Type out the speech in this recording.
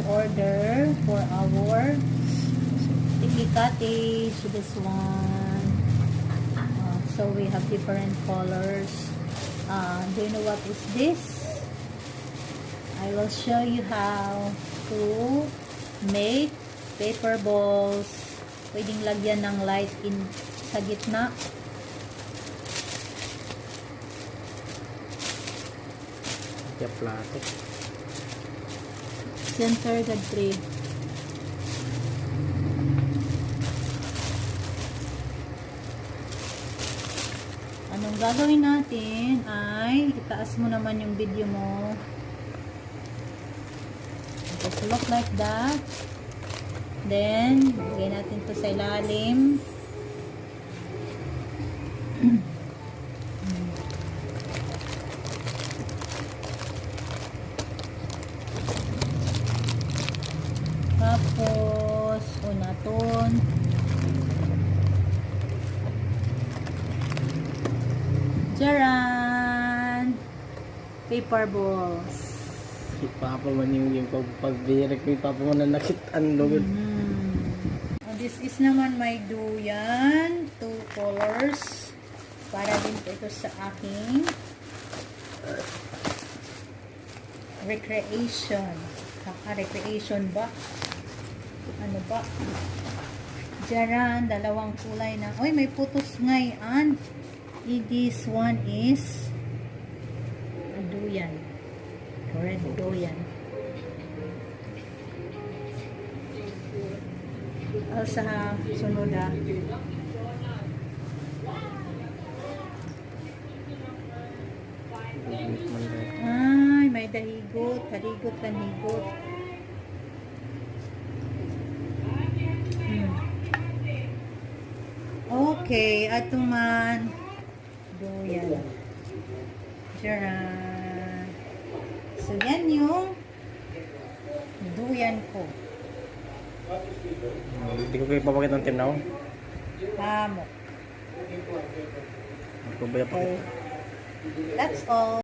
order for our sticky cottage. This one. So we have different colors. Do you know what is this? I will show you how to make paper balls. Pwedeng lagyan ng light in sa gitna. Kaya plato. Center the tray. Anong gagawin natin ay itaas mo naman yung video mo. Just look like that. Then, lagay natin to sa ilalim. Tapos, unaton. Jaran! Paper balls. Papa man yung pag-direct ni Papa man na nakitaan lugod. This is naman may duyan. 2 colors. Para din po ito sa aking recreation. Recreation ba? Ano ba? Jaran, 2 kulay na. Oy, may putos ngayon. This one is duyan. Red duyan. Sa sunod ay, may dahigot. Haligot ng higot. Okay, ato man duyan. Jaran. So, yan yung duyan ko. Hindi ko kayo papakita ng tinaw. Pamok. Ako ba Okay. That's all.